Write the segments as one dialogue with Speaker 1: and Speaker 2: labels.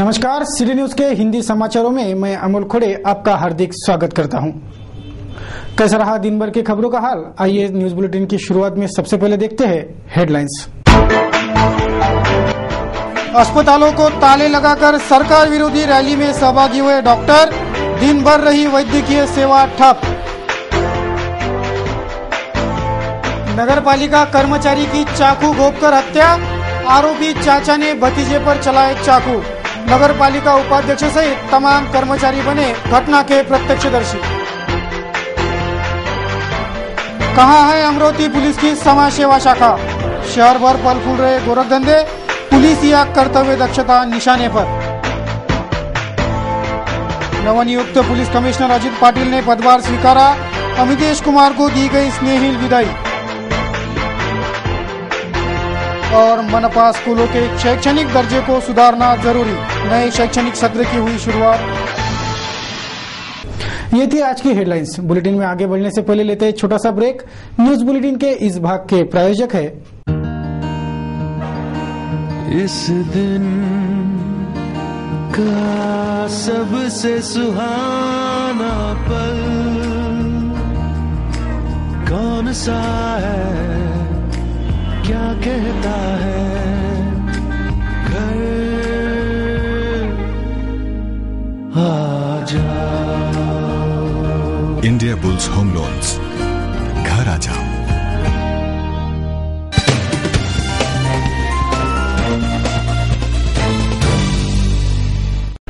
Speaker 1: नमस्कार, city news के हिंदी समाचारों में मैं अमोल खोड़े आपका हार्दिक स्वागत करता हूं। कैसा रहा दिन भर की खबरों का हाल? आइए न्यूज बुलेटिन की शुरुआत में सबसे पहले देखते हैं हेडलाइंस। अस्पतालों को ताले लगाकर सरकार विरोधी रैली में सहभागी हुए डॉक्टर, दिन भर रही वैद्यकीय सेवा ठप। नगर पालिका कर्मचारी की चाकू घोंपकर हत्या, आरोपी चाचा ने भतीजे पर चलाए चाकू। नगर पालिका उपाध्यक्ष सहित तमाम कर्मचारी बने घटना के प्रत्यक्षदर्शी। कहां है अमरावती पुलिस की समाज सेवा शाखा? शहर भर पल फूल रहे गोरखधंधे, पुलिस या कर्तव्य दक्षता निशाने पर। नवनियुक्त पुलिस कमिश्नर अजित पाटिल ने पदभार स्वीकारा, अमितेश कुमार को दी गई स्नेहिल विदाई। और मनपा स्कूलों के शैक्षणिक दर्जे को सुधारना जरूरी, नए शैक्षणिक सत्र की हुई शुरुआत। ये थी आज की हेडलाइंस। बुलेटिन में आगे बढ़ने से पहले लेते हैं छोटा सा ब्रेक। न्यूज बुलेटिन के इस भाग के प्रायोजक है
Speaker 2: इस दिन का सबसे सुहाना पल कौन सा है, क्या कहता है घर आ जाओ।
Speaker 3: इंडिया बुल्स होम लोन्स, घर आ जाओ।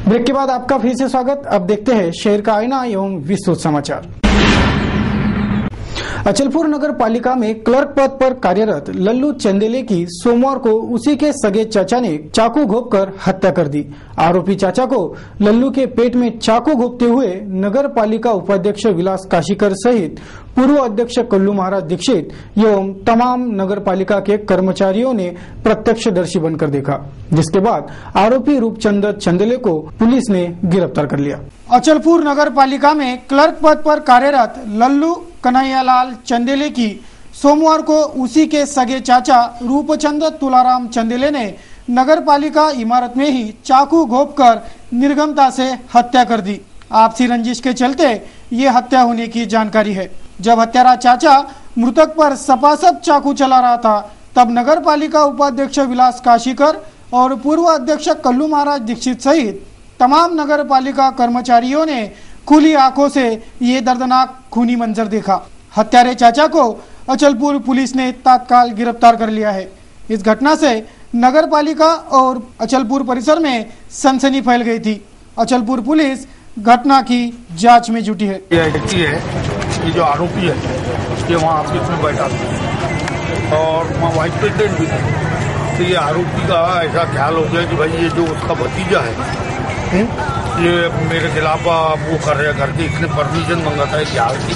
Speaker 1: ब्रेक के बाद आपका फिर से स्वागत। अब देखते हैं शहर का आईना एवं विस्तृत समाचार। अचलपुर नगर पालिका में क्लर्क पद पर कार्यरत लल्लू चंदेले की सोमवार को उसी के सगे चाचा ने चाकू घोंपकर हत्या कर दी। आरोपी चाचा को लल्लू के पेट में चाकू घोंपते हुए नगर पालिका उपाध्यक्ष विलास काशीकर सहित पूर्व अध्यक्ष कल्लू महाराज दीक्षित एवं तमाम नगर पालिका के कर्मचारियों ने प्रत्यक्षदर्शी बनकर देखा, जिसके बाद आरोपी रूपचंद चंदेले को पुलिस ने गिरफ्तार कर लिया। अचलपुर नगर पालिका में क्लर्क पद पर कार्यरत लल्लू कन्हैयालाल चंदेले की सोमवार को उसी के सगे चाचा रूपचंद तुलाराम चंदेले ने नगर पालिका इमारत में ही चाकू घोंपकर निर्गमता से हत्या कर दी। आपसी रंजिश के चलते ये हत्या होने की जानकारी है। जब हत्यारा चाचा मृतक पर सपासप चाकू चला रहा था, तब नगर पालिका उपाध्यक्ष विलास काशीकर और पूर्व अध्यक्ष कल्लू महाराज दीक्षित सहित तमाम नगर पालिका कर्मचारियों ने खुली आंखों से ये दर्दनाक खूनी मंजर देखा। हत्यारे चाचा को अचलपुर पुलिस ने तत्काल गिरफ्तार कर लिया है। इस घटना से नगर पालिका और अचलपुर परिसर में सनसनी फैल गई थी। अचलपुर पुलिस घटना की जांच में जुटी है।
Speaker 4: ये जो आरोपी है ये वहाँ ऑफिस में बैठा था और वहाँ वाइस प्रेसिडेंट भी थे। तो ये आरोपी का ऐसा ख्याल हो गया कि भाई ये जो उसका भतीजा है ये मेरे खिलाफ वो कर रहा करके, इसने परमिशन मंगा था इतिहास की,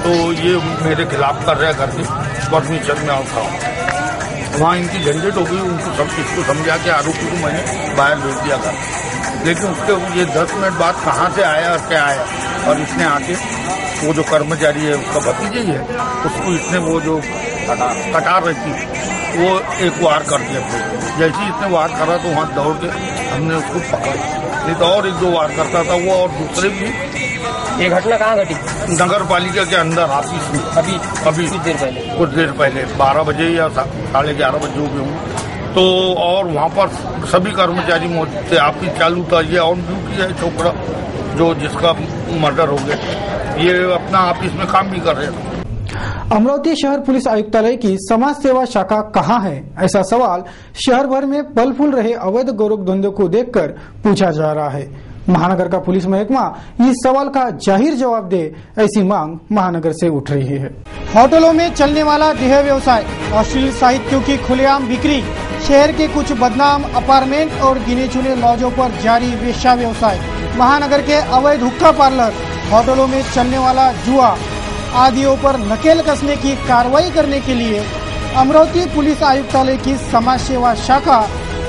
Speaker 4: तो ये मेरे खिलाफ कर रहा करके परमिशन में आता हूँ। वहाँ इनकी झंझट हो गई, उनको सब इसको समझा के आरोपी को मैंने बाहर भेज दिया था। लेकिन उसके ये 10 मिनट बाद कहाँ से आया और क्या आया, और इसने आके वो जो कर्मचारी है उसका भतीजा ही है, उसको इसने वो जो कटार रही थी वो एक वार कर दिया। जैसे ही इसने वार करा तो वहाँ दौड़ के हमने उसको पकड़ा। नहीं तो और एक दो वार करता था वो, और दूसरे भी।
Speaker 5: ये घटना कहाँ घटी?
Speaker 4: नगर पालिका के अंदर ऑफिस में। अभी कुछ देर पहले 12 बजे या 11:30 बजे हो गए हूँ। तो और वहाँ पर सभी कर्मचारी मौजूद थे, ऑफिस चालू था। ये ऑन ड्यूटी है छोकरा जो जिसका मर्डर हो गया, ये अपना ऑफिस में काम भी कर रहे थे।
Speaker 1: अमरावती शहर पुलिस आयुक्तालय की समाज सेवा शाखा कहाँ है, ऐसा सवाल शहर भर में पल फूल रहे अवैध गोरखधंधे को देखकर पूछा जा रहा है। महानगर का पुलिस महकमा इस सवाल का जाहिर जवाब दे, ऐसी मांग महानगर से उठ रही है। होटलों में चलने वाला देह व्यवसाय, अश्लील साहित्यों की खुलेआम बिक्री, शहर के कुछ बदनाम अपार्टमेंट और गिने चुने लॉजों पर जारी वेश्या व्यवसाय, महानगर के अवैध हुक्का पार्लर, होटलों में चलने वाला जुआ आदियों पर नकेल कसने की कार्रवाई करने के लिए अमरावती पुलिस आयुक्तालय की समाज सेवा शाखा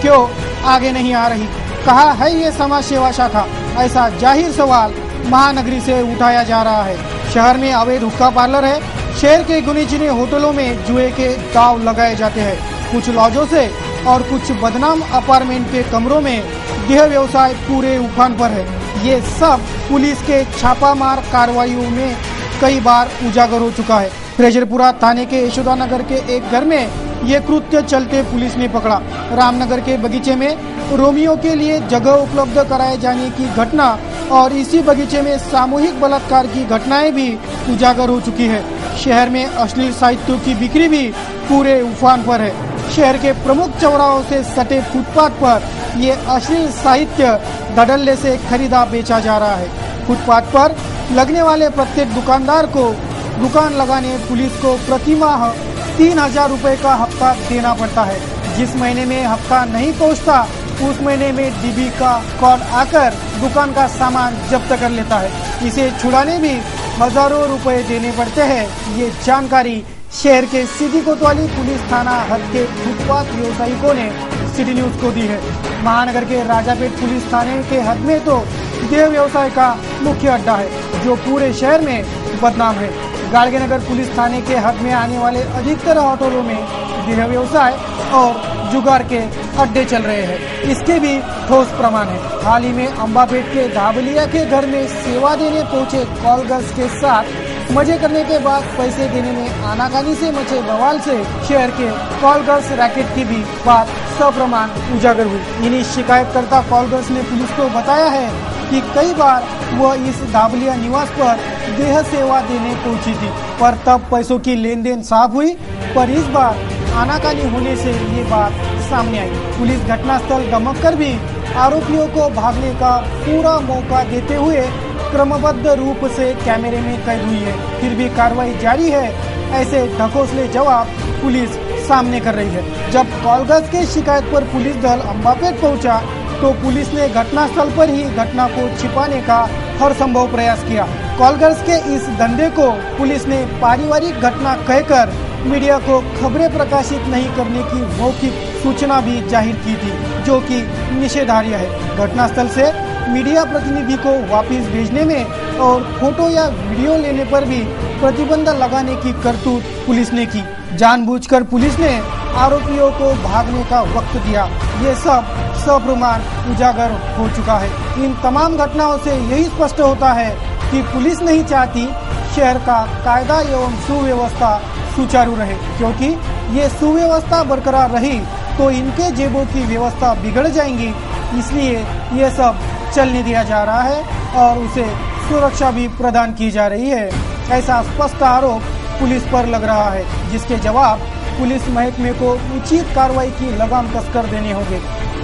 Speaker 1: क्यों आगे नहीं आ रही? कहाँ है ये समाज सेवा शाखा? ऐसा जाहिर सवाल महानगरी से उठाया जा रहा है। शहर में अवैध हुक्का पार्लर है। शहर के गुने चुने होटलों में जुए के दाव लगाए जाते हैं। कुछ लॉजों से और कुछ बदनाम अपार्टमेंट के कमरों में देह व्यवसाय पूरे उफान पर है। ये सब पुलिस के छापामार कार्रवाइयों में कई बार उजागर हो चुका है। फ्रेजरपुरा थाने के यशोदा नगर के एक घर में ये कृत्य चलते पुलिस ने पकड़ा। रामनगर के बगीचे में रोमियो के लिए जगह उपलब्ध कराए जाने की घटना और इसी बगीचे में सामूहिक बलात्कार की घटनाएं भी उजागर हो चुकी है। शहर में अश्लील साहित्य की बिक्री भी पूरे उफान पर है। शहर के प्रमुख चौराहों से सटे फुटपाथ पर ये अश्लील साहित्य धड़ल्ले से खरीदा बेचा जा रहा है। फुटपाथ पर लगने वाले प्रत्येक दुकानदार को दुकान लगाने पुलिस को प्रतिमाह 3000 रुपए का हफ्ता देना पड़ता है। जिस महीने में हफ्ता नहीं पहुंचता उस महीने में डीबी का कॉल आकर दुकान का सामान जब्त कर लेता है। इसे छुड़ाने भी हजारों रुपए देने पड़ते हैं। ये जानकारी शहर के सिटी कोतवाली पुलिस थाना हद के फुटपाथ व्यवसायिकों ने सिटी न्यूज को दी है। महानगर के राजापेट पुलिस थाने के हद में तो देह व्यवसाय का मुख्य अड्डा है जो पूरे शहर में बदनाम है। गाड़गेनगर पुलिस थाने के हद में आने वाले अधिकतर होटलों में देह व्यवसाय और जुगार के अड्डे चल रहे हैं। इसके भी ठोस प्रमाण है। हाल ही में अंबापेट के धाबलिया के घर में सेवा देने पहुंचे कॉल गर्ल्स के साथ मजे करने के बाद पैसे देने में आनाकानी से मचे बवाल से शहर के कॉल गर्ल्स रैकेट की भी बात सप्रमाण उजागर हुई। इन्हीं शिकायतकर्ता कॉल गर्ल्स ने पुलिस को बताया है कि कई बार वह इस धाबलिया निवास पर देह सेवा देने पहुंची थी, पर तब पैसों की लेन देन साफ हुई। पर इस बार आनाकानी होने से ये बात सामने आई। पुलिस घटनास्थल दमक कर भी आरोपियों को भागने का पूरा मौका देते हुए क्रमबद्ध रूप से कैमरे में कैद हुई है। फिर भी कार्रवाई जारी है। ऐसे ढकोसले जवाब पुलिस सामने कर रही है। जब कॉलगर्ल्स के शिकायत पर पुलिस दल अंबापेट पहुंचा तो पुलिस ने घटनास्थल पर ही घटना को छिपाने का हर संभव प्रयास किया। कॉलगर्ल्स के इस धंधे को पुलिस ने पारिवारिक घटना कहकर मीडिया को खबरें प्रकाशित नहीं करने की मौखिक सूचना भी जाहिर की थी, जो कि निषेधार्ह है। घटनास्थल से मीडिया प्रतिनिधि को वापस भेजने में और फोटो या वीडियो लेने पर भी प्रतिबंध लगाने की करतूत पुलिस ने की। जानबूझकर पुलिस ने आरोपियों को भागने का वक्त दिया। ये सब सप्रमाण उजागर हो चुका है। इन तमाम घटनाओं से यही स्पष्ट होता है कि पुलिस नहीं चाहती शहर का कायदा एवं सुव्यवस्था सुचारू रहे, क्योंकि ये सुव्यवस्था बरकरार रही तो इनके जेबों की व्यवस्था बिगड़ जाएंगी। इसलिए ये सब चलने दिया जा रहा है और उसे सुरक्षा भी प्रदान की जा रही है। ऐसा स्पष्ट आरोप पुलिस पर लग रहा है, जिसके जवाब पुलिस महकमे को उचित कार्रवाई की लगाम कसकर देने होंगे,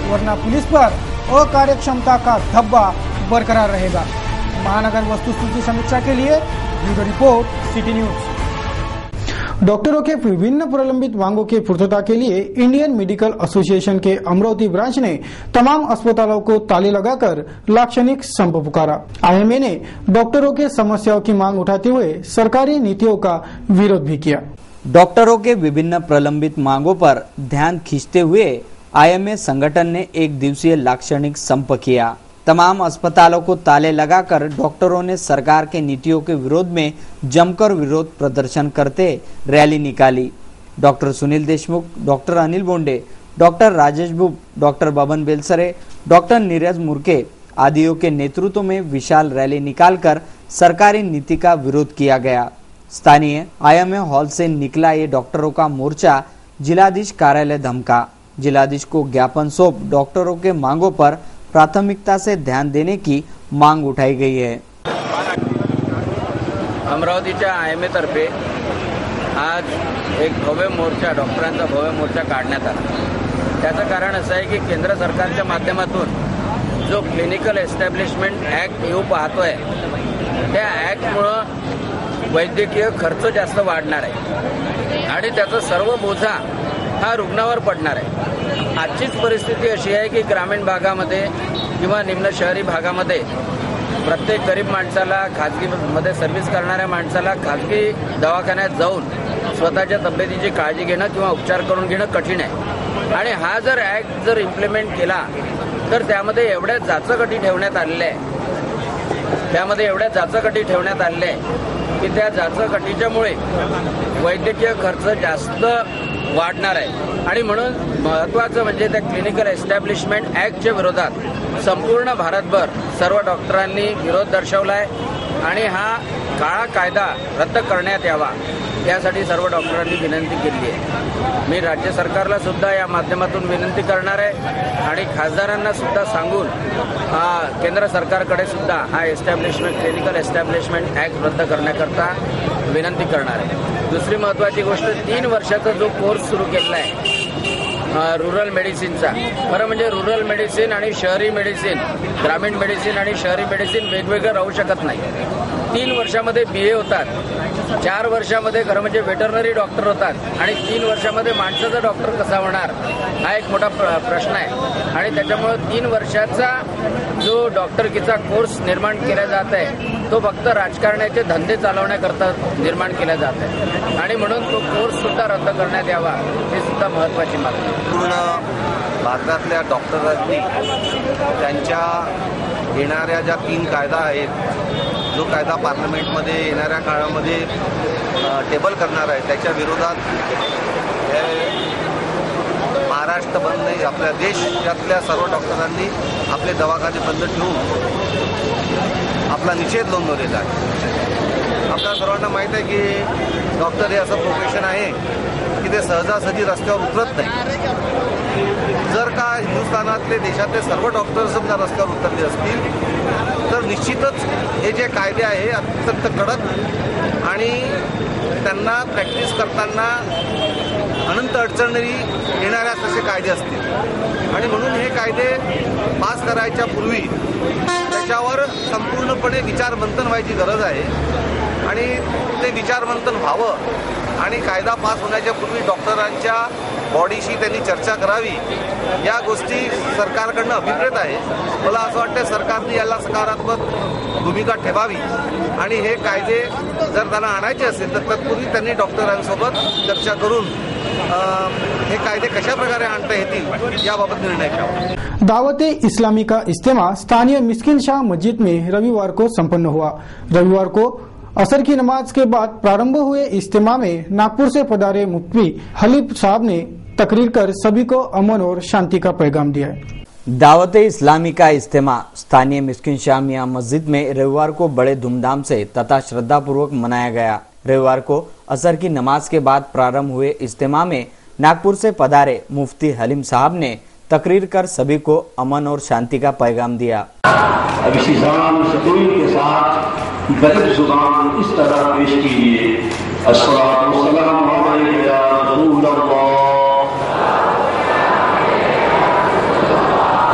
Speaker 1: वरना पुलिस पर अकार्यक्षमता का धब्बा बरकरार रहेगा। महानगर वस्तुस्थिति समीक्षा के लिए ब्यूरो रिपोर्ट सिटी न्यूज।
Speaker 6: डॉक्टरों के विभिन्न प्रलंबित मांगों की पूर्तता के लिए इंडियन मेडिकल एसोसिएशन के अमरावती ब्रांच ने तमाम अस्पतालों को ताले लगाकर लाक्षणिक संप पुकारा। आईएमए ने डॉक्टरों के समस्याओं की मांग उठाते हुए सरकारी नीतियों का विरोध भी किया।
Speaker 7: डॉक्टरों के विभिन्न प्रलंबित मांगों पर ध्यान खींचते हुए आईएमए संगठन ने एक दिवसीय लाक्षणिक संप किया। तमाम अस्पतालों को ताले लगाकर डॉक्टरों ने सरकार के नीतियों के विरोध में जमकर विरोध प्रदर्शन करते रैली निकाली। Doctor Sunil Deshmukh, doctor Anil Bonde, doctor Rajesh भूप, डॉक्टर बबन बेलसरे, डॉक्टर नीरज मुर्के आदियों के नेतृत्व में विशाल रैली निकालकर सरकारी नीति का विरोध किया गया। स्थानीय आईएमए हॉल से निकला ये डॉक्टरों का मोर्चा जिलाधीश कार्यालय धमका। जिलाधीश को ज्ञापन सौंप डॉक्टरों के मांगों पर प्राथमिकता से ध्यान देने की मांग उठाई गई है।
Speaker 8: अमरावतीच्या आयएमए तर्फे आज एक भव्य मोर्चा, डॉक्टरांचा भव्य मोर्चा काढण्यात आला। त्याचं कारण असं आहे की केंद्र सरकारच्या माध्यमातून जो क्लिनिकल एस्टॅब्लिशमेंट ॲक्ट येऊ पाहतोय, त्या ॲक्टमुळं वैद्यकीय खर्च जास्त वाढणार आहे आणि त्याचा सर्व बोजा हा रुग्णावर पडणार आहे। आजचीच परिस्थिती अशी आहे की ग्रामीण भागामध्ये किंवा निम्न शहरी भागामध्ये प्रत्येक गरीब माणसाला खाजगीमध्ये सर्व्हिस करणाऱ्या माणसाला खाजगी दवाखान्यात जाऊन स्वतःच्या तब्येतीची काळजी घेणं किंवा उपचार करून घेणं कठीण आहे। आणि हा जर ॲक्ट जर इम्प्लिमेंट केला तर त्यामध्ये एवढ्या जाचकटी ठेवण्यात आलेल्या आहे की त्या जाचकटीच्यामुळे वैद्यकीय खर्च जास्त वाढणार आहे आणि म्हणून महत्त्वाचं म्हणजे त्या क्लिनिकल एस्टॅब्लिशमेंट ॲक्टच्या विरोधात संपूर्ण भारतभर सर्व डॉक्टरांनी विरोध दर्शवला आहे आणि हा काळा कायदा रद्द करण्यात यावा यासाठी सर्व डॉक्टरांनी विनंती केली आहे। मी राज्य सरकारला सुद्धा या माध्यमातून विनंती करणार आहे आणि खासदारांना सुद्धा सांगून केंद्र सरकारकडे सुद्धा हा क्लिनिकल एस्टॅब्लिशमेंट ॲक्ट रद्द करण्याकरता विनंती करणार आहे। दुसरी महत्त्वाची गोष्ट 3 वर्षाचा जो कोर्स सुरू केलेला आहे रुरल मेडिसिनचा, खरं म्हणजे रुरल मेडिसिन आणि शहरी मेडिसिन, ग्रामीण मेडिसिन आणि शहरी मेडिसिन वेगवेगळं राहू शकत नाही। 3 वर्षामध्ये BA होतात, 4 वर्षामध्ये खरं म्हणजे वेटरनरी डॉक्टर होतात आणि 3 वर्षामध्ये माणसाचा डॉक्टर कसा होणार हा एक मोठा प्रश्न आहे आणि त्याच्यामुळे 3 वर्षाचा जो डॉक्टरकीचा कोर्स निर्माण केला जात आहे तो फक्त राजकारणाचे धंदे चालवण्याकरता निर्माण केला जात आहे आणि म्हणून तो कोर्स सुद्धा रद्द करण्यात यावा ही सुद्धा महत्त्वाची मागणी।
Speaker 9: पूर्ण भारतातल्या डॉक्टरांनी त्यांच्या येणाऱ्या ज्या 3 कायदा आहेत, जो कायदा पार्लमेंटमध्ये येणाऱ्या काळामध्ये टेबल करणार आहे त्याच्या विरोधात महाराष्ट्र बंद नाही, आपल्या देशातल्या सर्व डॉक्टरांनी आपले दवाखाने बंद ठेवून आपला निषेध नोंदवलेला आहे। आपल्या सर्वांना माहीत आहे की डॉक्टर हे असं प्रोफेशन आहे की ते सहजासहजी रस्त्यावर उतरत नाही। जर का हिंदुस्थानातले देशातले सर्व डॉक्टर्स समजा रस्त्यावर उतरले असतील तर निश्चितच हे जे कायदे आहे अत्यंत कडक आणि त्यांना प्रॅक्टिस करताना अनंत अडचणी येणाऱ्या तसे कायदे असतील आणि म्हणून हे कायदे पास करायच्या पूर्वी त्याच्यावर संपूर्णपणे विचारमंथन व्हायची गरज आहे आणि ते विचारमंथन व्हावं आणि कायदा पास होण्याच्या पूर्वी डॉक्टरांच्या बॉडीशी त्यांनी चर्चा करावी या गोष्टी सरकारकडनं अभिप्रेत आहे। मला असं वाटतं सरकारने याला सकारात्मक भूमिका ठेवावी आणि हे कायदे जर त्यांना आणायचे असेल तर तत्पूर्वी त्यांनी डॉक्टरांसोबत चर्चा करून हे कायदे कशा प्रकारे आणता येतील याबाबत निर्णय घ्यावा।
Speaker 1: दावते इस्लामी का इज्तिमा स्थानीय मिस्किन शाह मस्जिद में रविवार को संपन्न हुआ। रविवार को असर की नमाज के बाद प्रारंभ हुए इज्तिमा में नागपुर से पधारे मुफ्ती हलीम साहब ने तकरीर कर सभी को अमन और शांति का पैगाम दिया है।
Speaker 7: दावते इस्लामी का इज्तिमा स्थानीय मिस्किन शाह मियां मस्जिद में रविवार को बड़े धूमधाम से तथा श्रद्धापूर्वक मनाया गया। रविवार को असर की नमाज के बाद प्रारंभ हुए इज्तिमा में नागपुर से पधारे मुफ्ती हलीम साहब ने तकरीर कर सभी को अमन और शांति का पैगाम दिया।
Speaker 10: अब इसी के साथ गजब जुबान इस तरह पेश कीजिए, अस्सलातु वस्सलामु अलैका या रसूल अल्लाह।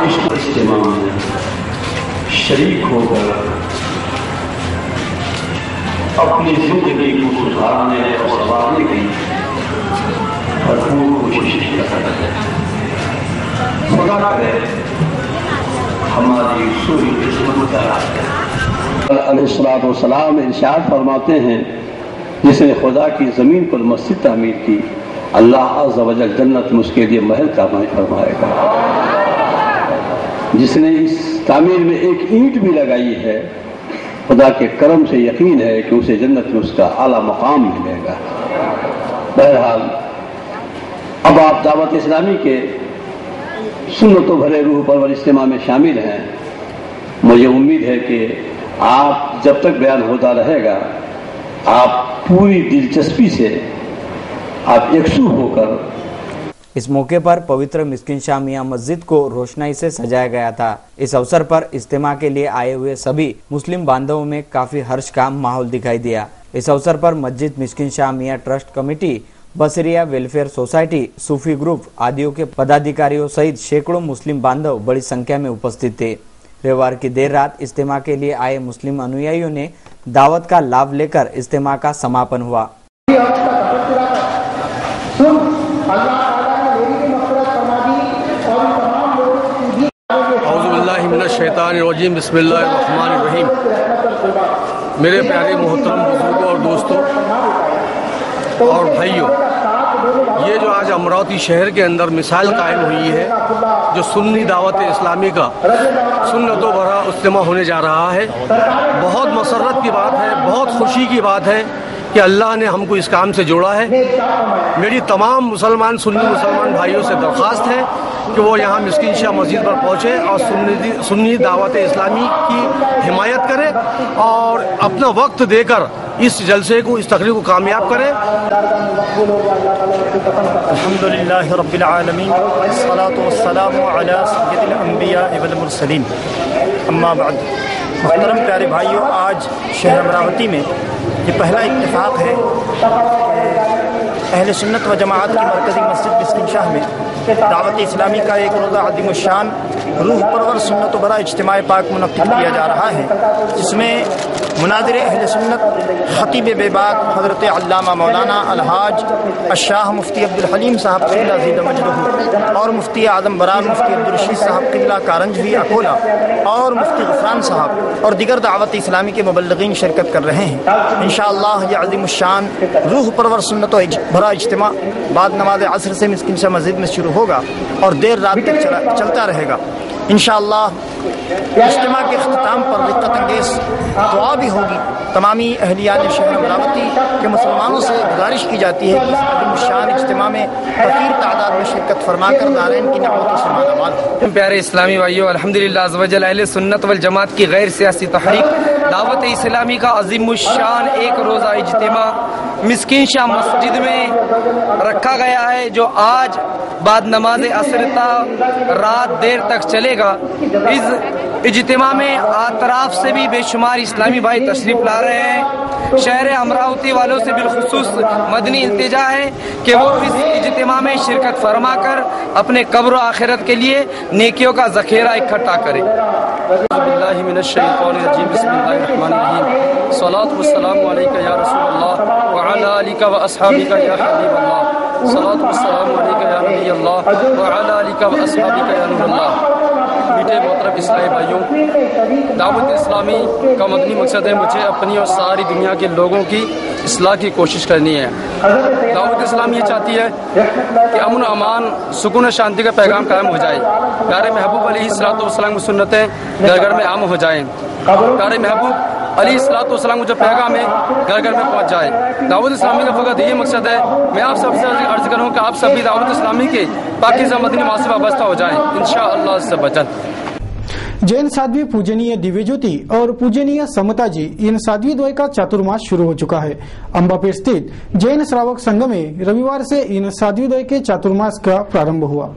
Speaker 10: इस इज्तिमा में शरीक होकर अपनी जिंदगी को सुधारने और संवारने की भरपूर कोशिश करता है। खुदा करे हमारी सूरी किस्मत का अलैहिस्सलाम इरशाद फरमाते हैं, जिसने खुदा की जमीन पर मस्जिद तामीर की अल्लाह अज़्ज़ व जल जन्नत में उसके लिए महल तामीर फरमाएगा। जिसने इस तामीर में एक ईंट भी लगाई है खुदा के करम से यकीन है कि उसे जन्नत में उसका आला मकाम मिलेगा। बहरहाल अब आप दावत इस्लामी के सुन्नतों भरे रूह परवर इज्तिमा में शामिल हैं। मुझे उम्मीद है कि आप जब तक बयान होता रहेगा आप पूरी दिलचस्पी से आप एकसू होकर।
Speaker 7: इस मौके पर पवित्र मिस्किन शाह मियां मस्जिद को रोशनाई से सजाया गया था। इस अवसर पर इज्तिमा के लिए आए हुए सभी मुस्लिम बांधवों में काफी हर्ष का माहौल दिखाई दिया। इस अवसर पर मस्जिद Miskin Shah Miyan trust committee, Basaria welfare society, Sufi group आदियों के पदाधिकारियों सहित सैकड़ों मुस्लिम बांधव बड़ी संख्या में उपस्थित थे। रविवार की देर रात इज्तिमा के लिए आए मुस्लिम अनुयायियों ने दावत का लाभ लेकर इज्तिमा का समापन हुआ।
Speaker 4: औज़ुबिल्लाहिमिनश्शैतानिर्रजीम, बिस्मिल्लाहिर्रहमानिर्रहीम। मेरे प्यारे मोहतरम बुजुर्गों और दोस्तों और भाइयों, ये जो आज अमरावती शहर के अंदर मिसाल कायम हुई है, जो सुन्नी दावत इस्लामी का सुन्नतों भरा इज्तिमा होने जा रहा है, बहुत मसर्रत की बात है, बहुत खुशी की बात है
Speaker 11: कि अल्लाह ने हमको इस काम से जोड़ा है। मेरी तमाम मुसलमान सुन्नी मुसलमान भाइयों से दरख्वास्त है कि वो यहाँ मिस्किन शाह मस्जिद पर पहुँचे और सुन्नी दावत इस्लामी की हिमायत करें और अपना वक्त देकर इस जलसे को, इस तकरीर को कामयाब करें।
Speaker 12: अल्हम्दुलिल्लाह रब्बिल आलमीन वस्सलातु वस्सलामु अला सय्यदिल अंबिया वल मुरसलीन अम्मा बाद। मोहतरम प्यारे भाइयों, आज शहर अमरावती में ये पहला इत्तेफाक है अहले सुन्नत व जमाअत की मरकज़ी मस्जिद मिस्किन शाह में दावत इस्लामी का एक रोज़ा अज़ीम शान रूह परवर सुन्नत व बरा इज्तिमा पाक मुनक्किद किया जा रहा है, जिसमें मुनादिर अहले सुन्नत खतीब बेबाक हज़रत अल्लामा मौलाना अलहाज अशाह मुफ्ती अब्दुल हलीम साहब क़िबला ज़ीद मजदहू और मुफ्ती आज़म बरार मुफ्ती अब्दुल रशीद साहब क़िबला कारंजवी अकोला और मुफ्ती ग़ुफ़रान साहब और दीगर दावत इस्लामी के मुबल्लिगीन शिरकत कर रहे हैं। इंशाअल्लाह ये अज़ीम शान रूह परवर सुन्नत व बरा इज्तिमा बाद नमाज असर से मिस्किन शाह मस्जिद में शुरू होगा और देर रात तक चलता रहेगा। इंशाअल्लाह इज्तिमा के अख्ताम पर रिक्कत अंगेज़ दुआ भी होगी। तमामी अहलियान शहर अमरावती के मुसलमानों से गुजारिश की जाती है कि इस अज़ीम शान इज्तिमा में कसीर तादाद में शिरकत फरमाकर दारैन की नेमतों से मालामाल हो।
Speaker 5: प्यारे इस्लामी भाइयों, अल्हम्दुलिल्लाह अज़्ज़ व जल अहले सुन्नत वल जमात की गैर सियासी तहरीक दावत इस्लामी का अज़ीम शान एक रोज़ा इज्तिमा मिस्किन शाह मस्जिद में रखा गया है, जो आज बाद नमाज असर रात देर तक चलेगा। इस इज्तिमा में अतराफ से भी बेशुमार इस्लामी भाई तशरीफ ला रहे हैं। शहर अमरावती वालों से बिलखुसूस मदनी इल्तिजा है कि वो इस इज्तिमा में शिरकत फरमा कर अपने कब्र व आखिरत के लिए नेकियों का ज़ख़ीरा इकट्ठा करें। सलातु वस्सलामु अलैका या रसूलल्लाह व अला आलिका व अस्हाबिका या हबीबल्लाह। सलातु वस्सलामु अलैका या नबी अल्लाह व अला आलिका व अस्हाबिका या नूरल्लाह। मीठे मोहतरम इस्लामी भाइयों, दावत इस्लामी का मदनी मकसद है मुझे अपनी और सारी दुनिया के लोगों की इस्लाह की कोशिश करनी है। दावत इस्लामी ये चाहती है कि अमन अमान सुकून शांति का पैगाम कायम हो जाए। प्यारे महबूब अलैहिस्सलाम की सुन्नतें घर घर में आम हो जाएँ। प्यारे महबूब अलैहिस्सलाम जो पैगाम है घर घर में पहुंच जाए। दावत इस्लामी का फ़कत ये मकसद है। मैं आप सबसे अर्ज करूँ कि आप सभी दावत इस्लामी के पाकिज़ा मदनी माह से वाबस्ता हो जाएँ इंशाअल्लाह से बचत।
Speaker 1: जैन साध्वी पूजनीय दिव्य ज्योति और पूजनीय समता जी इन साध्वी द्वय का चातुर्मास शुरू हो चुका है। अंबापेट स्थित जैन श्रावक संघ में रविवार से इन साध्वी द्वय के चातुर्मास का प्रारंभ हुआ।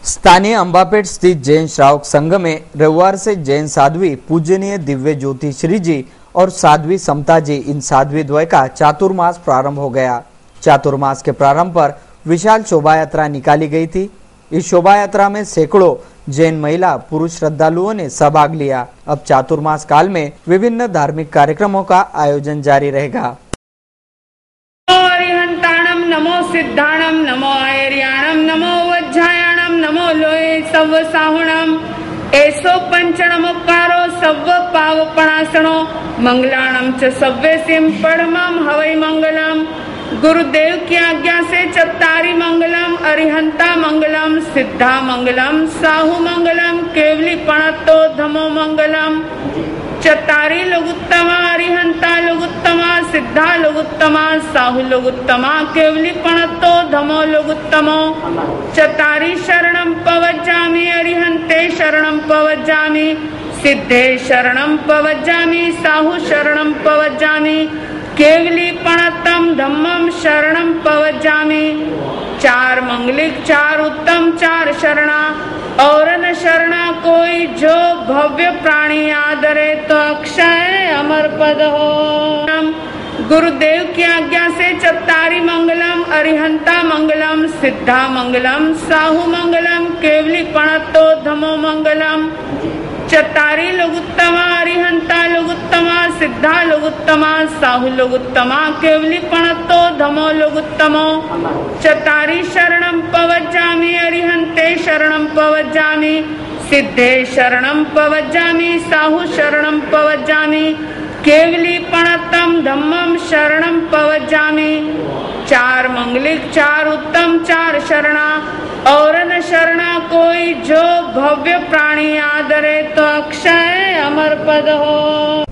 Speaker 7: स्थानीय अंबापेट स्थित जैन श्रावक संघ में रविवार से जैन साध्वी पूजनीय दिव्य ज्योति श्री जी और साध्वी समता जी इन साध्वी द्वय का चातुर्मास प्रारंभ हो गया। चातुर्मास के प्रारंभ पर विशाल शोभा यात्रा निकाली गई थी। इस शोभा यात्रा में सैकड़ों जैन महिला पुरुष श्रद्धालुओं ने सहभाग लिया। अब चातुर्मास काल में विभिन्न धार्मिक कार्यक्रमों का आयोजन जारी रहेगा।
Speaker 13: नमो सिद्धाणम नमो आयर्याणम नमो वज्रायणम नमो लोये सव साहुणम ऐसो पंचणमुकारो सव पावपणासनो मंगलाणम च सव्यसिम परमम हवै मंगलम। गुरुदेव की आज्ञा से चत्तारी मंगलम अरिहंता मंगलम सिद्धा मंगलम साहु मंगलम केवली पणतो धमो मंगलम। चत्तारी लोगुत्तमा अरिहंता लोगुत्तमा सिद्धा लोगुत्तमा साहु लोगुत्तमा केवली पणतो धमो लोगुत्तमो। चत्तारी शरणं पवज्जामि अरिहंते शरणं पवज्जामि सिद्धे शरणं पवज्जामि साहु शरणं पवज्जामि केवली पणतम धम्मम शरणं पवज्जामि। चार मंगलिक चार उत्तम चार शरणा और न शरणा कोई, जो भव्य प्राणी आदरे तो अक्षय अमर पद हो। गुरुदेव की आज्ञा से चत्तारी मंगलम अरिहंता मंगलम सिद्धा मंगलम साहु मंगलम केवली पणतो धमो मंगलम। चत्तारी लोगुत्तमा अरिहंता लोगुत्तमा सिद्धा लोगुत्तमा साहु लोगुत्तमा केवली पणतो धमो लोगुत्तमो। चत्तारी शरणं पवज्जामि अरिहंते शरणं पवज्जामि सिद्धे शरणं पवज्जामि साहु शरणं पवज्जामि केवली पणतम धम्मम शरणं पवज्जामि। चार मंगलिक चार उत्तम चार शरणा और न शरणा कोई, जो भव्य प्राणी आदरे तो अक्षय अमर पद हो।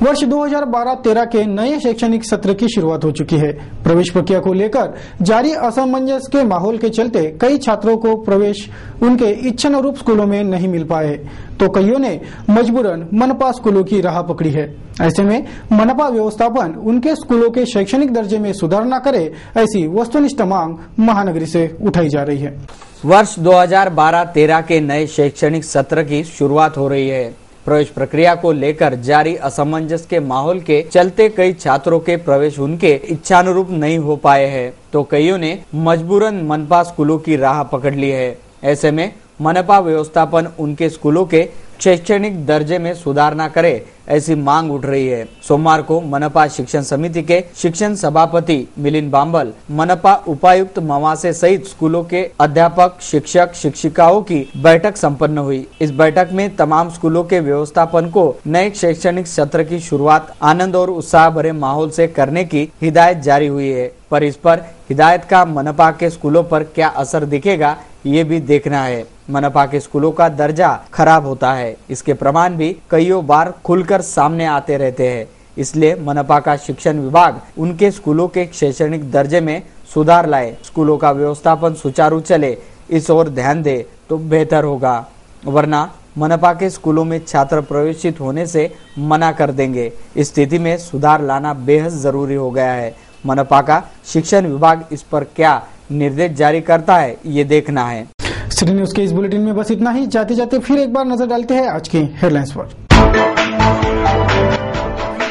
Speaker 1: वर्ष 2012-13 के नए शैक्षणिक सत्र की शुरुआत हो चुकी है। प्रवेश प्रक्रिया को लेकर जारी असमंजस के माहौल के चलते कई छात्रों को प्रवेश उनके इच्छानुरूप स्कूलों में नहीं मिल पाए, तो कईयों ने मजबूरन मनपा स्कूलों की राह पकड़ी है। ऐसे में मनपा व्यवस्थापन उनके स्कूलों के शैक्षणिक दर्जे में सुधार न करे, ऐसी वस्तुनिष्ठ मांग महानगरी से उठाई जा रही है।
Speaker 7: वर्ष 2012-13 के नए शैक्षणिक सत्र की शुरुआत हो रही है। प्रवेश प्रक्रिया को लेकर जारी असमंजस के माहौल के चलते कई छात्रों के प्रवेश उनके इच्छानुरूप नहीं हो पाए हैं, तो कईयों ने मजबूरन मनपा स्कूलों की राह पकड़ ली है। ऐसे में मनपा व्यवस्थापन उनके स्कूलों के शैक्षणिक दर्जे में सुधार न करे, ऐसी मांग उठ रही है। सोमवार को मनपा शिक्षण समिति के शिक्षण सभापति मिलिंद बांबल, मनपा उपायुक्त मवासे सहित स्कूलों के अध्यापक, शिक्षक, शिक्षिकाओं की बैठक संपन्न हुई। इस बैठक में तमाम स्कूलों के व्यवस्थापन को नए शैक्षणिक सत्र की शुरुआत आनंद और उत्साह भरे माहौल से करने की हिदायत जारी हुई है, पर इस पर हिदायत का मनपा के स्कूलों पर क्या असर दिखेगा, ये भी देखना है। मनपा के स्कूलों का दर्जा खराब होता है, इसके प्रमाण भी कईयों बार खुलकर सामने आते रहते हैं। इसलिए मनपा का शिक्षण विभाग उनके स्कूलों के शैक्षणिक दर्जे में सुधार लाए, स्कूलों का व्यवस्थापन सुचारू चले, इस ओर ध्यान दे तो बेहतर होगा, वरना मनपा के स्कूलों में छात्र प्रवेशित होने से मना कर देंगे। इस स्थिति में सुधार लाना बेहद जरूरी हो गया है। मनपा का शिक्षण विभाग इस पर क्या निर्देश जारी करता है, ये देखना है।
Speaker 1: सिटी न्यूज के इस बुलेटिन में बस इतना ही। जाते जाते फिर एक बार नजर डालते हैं आज की हेडलाइंस पर।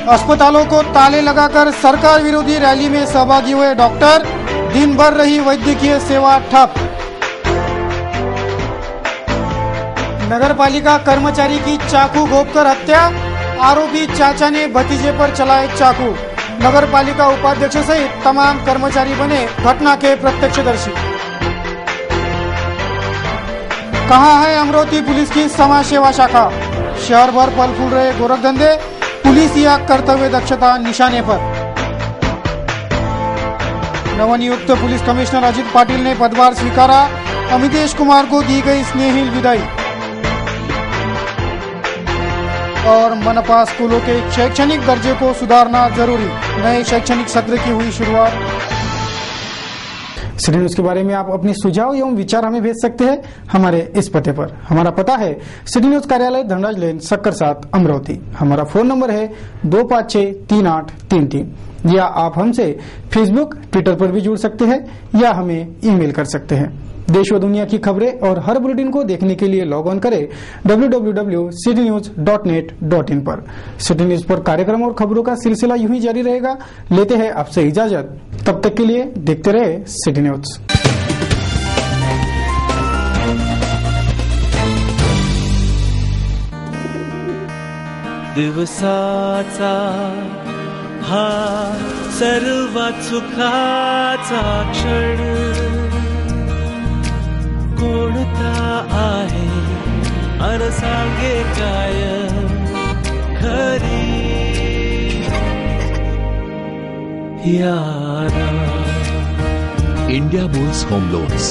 Speaker 1: अस्पतालों को ताले लगाकर सरकार विरोधी रैली में सहभागी हुए डॉक्टर, दिन भर रही वैद्यकीय सेवा ठप। नगरपालिका कर्मचारी की चाकू घोंपकर हत्या, आरोपी चाचा ने भतीजे पर चलाए चाकू। नगरपालिका उपाध्यक्ष सहित तमाम कर्मचारी बने घटना के प्रत्यक्षदर्शी। कहां है अमरावती पुलिस की समाज सेवा शाखा? शहर भर फल फूल रहे गोरखधंधे, पुलिस या कर्तव्य दक्षता निशाने पर। नवनियुक्त पुलिस कमिश्नर अजित पाटिल ने पदभार स्वीकारा, अमितेश कुमार को दी गई स्नेहिल विदाई। और मनपा स्कूलों के शैक्षणिक दर्जे को सुधारना जरूरी, नए शैक्षणिक सत्र की हुई शुरुआत। सिटी न्यूज के बारे में आप अपने सुझाव एवं विचार हमें भेज सकते हैं हमारे इस पते पर। हमारा पता है सिटी न्यूज कार्यालय धनराज लेन, सक्कर 7, अमरावती। हमारा फोन नंबर है 25638333। या आप हमसे फेसबुक, ट्विटर पर भी जुड़ सकते हैं या हमें ईमेल कर सकते हैं। देश व दुनिया की खबरें और हर बुलेटिन को देखने के लिए लॉग ऑन करें www.citynews.net.in पर। सिटी न्यूज पर कार्यक्रम और खबरों का सिलसिला यूं ही जारी रहेगा। लेते हैं आपसे इजाजत, तब तक के लिए देखते रहे सिटी न्यूज।
Speaker 2: दिवसाचा हा सर्वात सुखाचा क्षण कोणता आहे अन सांगे काय खरी यारा।
Speaker 3: India bulls home loans,